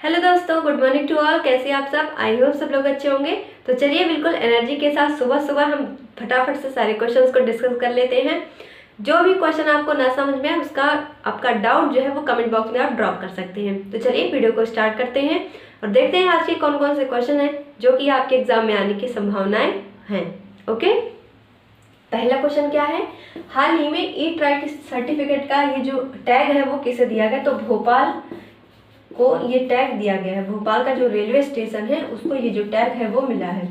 Hello दोस्तों, good morning to all. कैसे आप सब? आई होप सब लोग अच्छे होंगे। तो चलिए बिल्कुल एनर्जी के साथ सुबह सुबह हम फटाफट से सारे क्वेश्चंस को डिस्कस कर लेते हैं। जो भी क्वेश्चन आपको ना समझ में आए उसका आपका डाउट जो है वो कमेंट बॉक्स में आप ड्रॉप कर सकते हैं। तो चलिए वीडियो को स्टार्ट करते हैं और देखते हैं आज के कौन कौन से क्वेश्चन हैं जो कि आपके एग्जाम में आने की संभावनाएं हैं। ओके, पहला क्वेश्चन क्या है? हाल ही में ई ट्राइट सर्टिफिकेट का ये जो टैग है वो किसे दिया गया? तो भोपाल को ये टैग दिया गया है। भोपाल का जो रेलवे स्टेशन है उसको ये जो टैग है वो मिला है।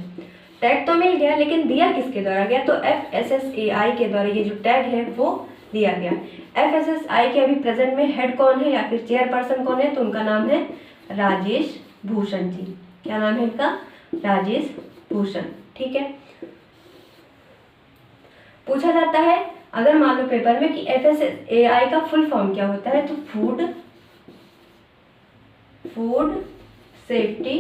टैग तो मिल गया लेकिन दिया किसके द्वारा गया? तो FSSAI के द्वारा ये जो टैग है वो दिया गया। FSSAI के अभी प्रेजेंट में हेड कौन है या फिर चेयरपर्सन कौन है? तो उनका नाम है राजेश भूषण जी। क्या नाम है इनका? राजेश भूषण। ठीक है, पूछा जाता है अगर मान लो पेपर में कि FSSAI का फुल फॉर्म क्या होता है? तो food safety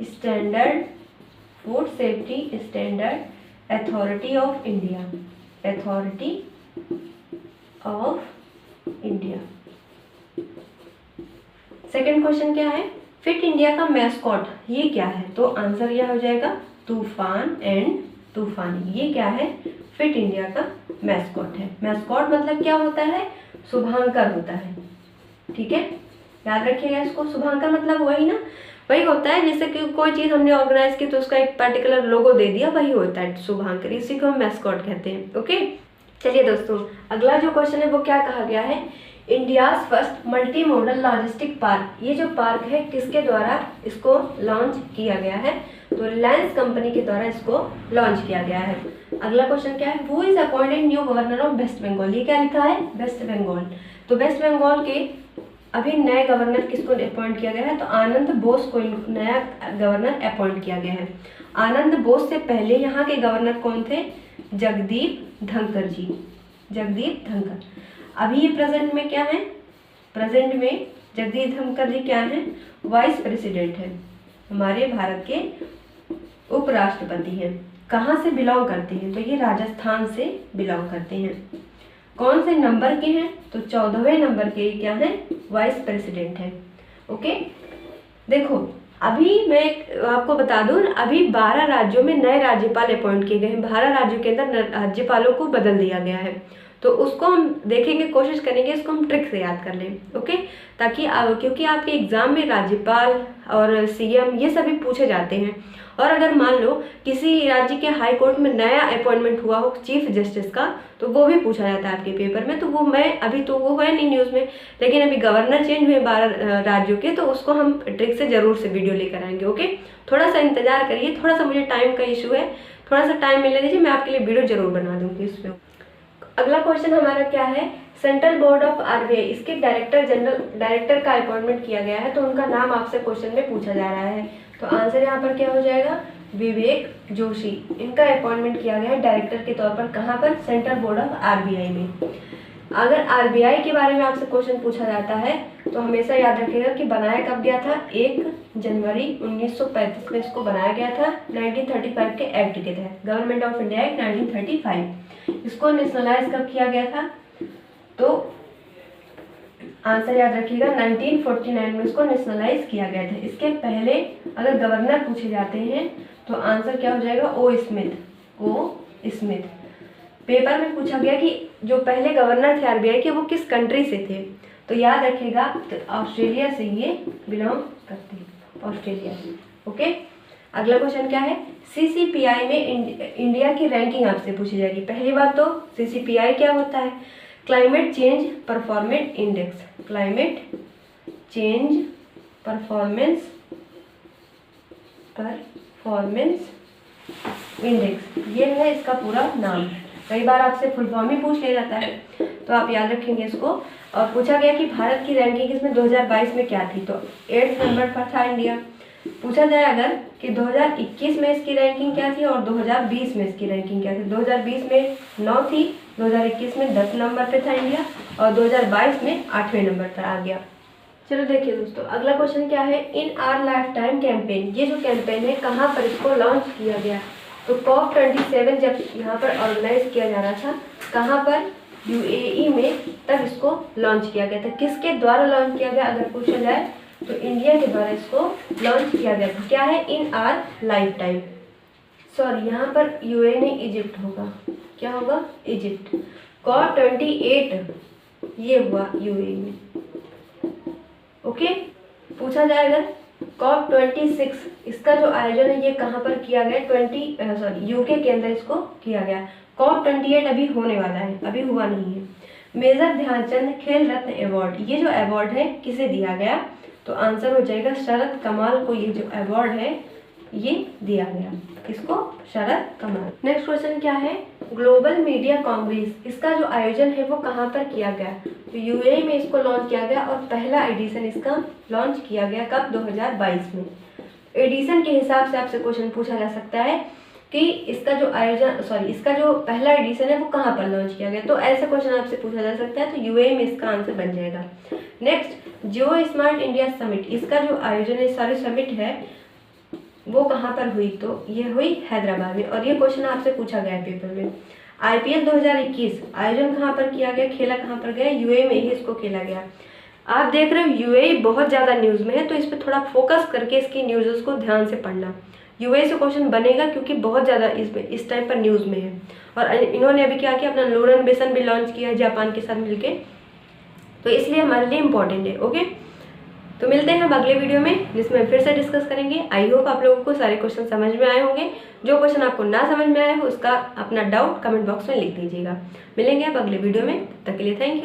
standard authority of India. Second question क्या है? फिट इंडिया का मैस्कॉट ये क्या है? तो आंसर यह हो जाएगा तूफान एंड तूफानी। ये क्या है? फिट इंडिया का मैस्कॉट है। मैस्कॉट मतलब क्या होता है? शुभांकर होता है। ठीक है, याद रखिएगा इसको। शुभांकर मतलब वही ना, वही होता है जैसे कि कोई चीज हमने ऑर्गेनाइज की तो उसका एक पर्टिकुलर लोगो दे दिया, वही होता है शुभांकर। इसी को हम मैस्कॉट कहते हैं। ओके, चलिए दोस्तों अगला जो क्वेश्चन है वो क्या कहा गया है? India's first multi modal logistic park. ये जो पार्क है किसके द्वारा इसको लॉन्च किया गया है? तो रिलायंस कंपनी के द्वारा इसको लॉन्च किया गया है। अगला क्वेश्चन क्या है? Who is appointed new governor of West Bengal. ये क्या लिखा है? वेस्ट बंगाल। तो वेस्ट बंगाल के अभी नए गवर्नर किसको अपॉइंट किया गया है? तो आनंद बोस को नया गवर्नर अपॉइंट किया गया है। आनंद बोस से पहले यहाँ के गवर्नर कौन थे? जगदीप धनखड़ जी। जगदीप धनखड़। अभी ये प्रेजेंट में क्या है? प्रेजेंट में जगदीप धनखड़ जी क्या है? वाइस प्रेसिडेंट है, हमारे भारत के उपराष्ट्रपति हैं। कहाँ से बिलोंग करते हैं? तो ये राजस्थान से बिलोंग करते हैं। कौन से नंबर के हैं? तो 14वें नंबर के क्या है? वाइस प्रेसिडेंट है। ओके, देखो अभी मैं आपको बता दूं, अभी 12 राज्यों में नए राज्यपाल अपॉइंट किए गए हैं। 12 राज्यों के अंदर राज्यपालों को बदल दिया गया है। तो उसको हम देखेंगे, कोशिश करेंगे इसको हम ट्रिक से याद कर लें। ओके, ताकि क्योंकि आपके एग्जाम में राज्यपाल और CM ये सभी पूछे जाते हैं। और अगर मान लो किसी राज्य के हाई कोर्ट में नया अपॉइंटमेंट हुआ हो चीफ जस्टिस का, तो वो भी पूछा जाता है आपके पेपर में। तो वो मैं अभी तो वो है नहीं न्यूज़ में, लेकिन अभी गवर्नर चेंज हुए 12 राज्यों के, तो उसको हम ट्रिक से जरूर से वीडियो लेकर आएंगे। ओके, थोड़ा सा इंतजार करिए, थोड़ा सा मुझे टाइम का इशू है, थोड़ा सा टाइम मिलने दीजिए, मैं आपके लिए वीडियो जरूर बना दूंगी इस पर। अगला क्वेश्चन हमारा क्या है? सेंट्रल बोर्ड ऑफ RBI इसके डायरेक्टर का अपॉइंटमेंट किया गया है। तो उनका नाम आपसे क्वेश्चन में पूछा जा रहा है। तो आंसर यहाँ पर क्या हो जाएगा? विवेक जोशी। इनका अपॉइंटमेंट किया गया है डायरेक्टर के तौर पर। कहाँ पर? सेंट्रल बोर्ड ऑफ RBI में। अगर RBI के बारे में आपसे क्वेश्चन पूछा जाता है तो हमेशा याद रखिएगा कि बनाया कब गया था? 1 जनवरी 1935 में इसको बनाया गया था 1935 के एक्ट के तहत, गवर्नमेंट ऑफ इंडिया एक्ट 1935। इसको नेशनलाइज कब किया गया था? तो आंसर याद रखिएगा 1949 में इसको नेशनलाइज किया गया था। इसके पहले अगर गवर्नर पूछे जाते हैं तो आंसर क्या हो जाएगा? ओ स्मिथ। पेपर में पूछा गया कि जो पहले गवर्नर थे RBI के वो किस कंट्री से थे? तो याद रखिएगा तो ऑस्ट्रेलिया से ये बिलोंग करते हैं, ऑस्ट्रेलिया से। ओके, अगला क्वेश्चन क्या है? CCPI में इंडिया की रैंकिंग आपसे पूछी जाएगी। पहली बात तो CCPI क्या होता है? Climate change performance index. Climate change performance index, ये है इसका पूरा नाम। कई बार आपसे फुल फॉर्म ही पूछ लिया जाता है, तो आप याद रखेंगे इसको। और पूछा गया कि भारत की रैंकिंग इसमें 2022 में क्या थी? तो 8th नंबर पर था इंडिया। पूछा जाए अगर कि 2021 में इसकी रैंकिंग क्या थी और 2020 में इसकी रैंकिंग क्या थी? 2020 में 9 थी, 2021 में 10 नंबर पे था इंडिया और 2022 में 8वें नंबर पर आ गया। चलो देखिए दोस्तों, अगला क्वेश्चन क्या है? In our lifetime campaign, ये जो कैंपेन है कहाँ पर इसको लॉन्च किया गया? तो COP27 जब यहाँ पर ऑर्गेनाइज किया जा रहा था, कहाँ पर? यूएई में तब इसको लॉन्च किया गया था। किसके द्वारा लॉन्च किया गया अगर पूछा जाए तो इंडिया के द्वारा इसको लॉन्च किया गया था। क्या है? इन आर लाइफ टाइम। सॉरी, यहाँ पर यूएई नहीं इजिप्ट होगा। क्या होगा? इजिप्ट। COP28 ये हुआ यूएई में। ओके, पूछा जाएगा COP26 इसका जो आयोजन है ये कहाँ पर किया गया? यूके के अंदर इसको किया गया। COP28 अभी होने वाला है, अभी हुआ नहीं है। मेजर ध्यानचंद खेल रत्न अवार्ड, ये जो अवार्ड है किसे दिया गया? तो आंसर हो जाएगा शरद कमल को ये जो अवार्ड है ये दिया गया। किसको? शरद कमल। नेक्स्ट क्वेश्चन क्या है? ग्लोबल मीडिया कांग्रेस इसका जो आयोजन है वो कहाँ पर किया गया? तो यूएई में इसको लॉन्च किया गया और पहला एडिशन इसका लॉन्च किया गया कब? 2022 में। एडिशन के हिसाब से आपसे क्वेश्चन पूछा जा सकता है कि इसका जो इसका जो पहला एडिशन है वो कहाँ पर लॉन्च किया गया। तो ऐसा क्वेश्चन आपसे पूछा जा सकता है, तो यूएई में इसका आंसर बन जाएगा। नेक्स्ट, जियो स्मार्ट इंडिया समिट इसका जो आयोजन है, समिट है वो कहाँ पर हुई? तो ये हुई हैदराबाद में। और ये क्वेश्चन आपसे पूछा गया है पेपर में। IPL 2021 आयोजन कहाँ पर किया गया? खेला कहाँ पर गया? यूएई में ही इसको खेला गया। आप देख रहे हो यूएई बहुत ज़्यादा न्यूज़ में है, तो इस पर थोड़ा फोकस करके इसकी न्यूज़ को ध्यान से पढ़ना। यूएई से क्वेश्चन बनेगा क्योंकि बहुत ज़्यादा इस टाइम पर न्यूज़ में है। और इन्होंने अभी क्या किया? अपना लूनर मिशन भी लॉन्च किया है जापान के साथ मिलके, तो इसलिए हमारे लिए इम्पोर्टेंट है। ओके, तो मिलते हैं हम अगले वीडियो में जिसमें फिर से डिस्कस करेंगे। आई होप आप लोगों को सारे क्वेश्चन समझ में आए होंगे। जो क्वेश्चन आपको ना समझ में आए हो उसका अपना डाउट कमेंट बॉक्स में लिख दीजिएगा। मिलेंगे आप अगले वीडियो में, तब तक के लिए थैंक यू।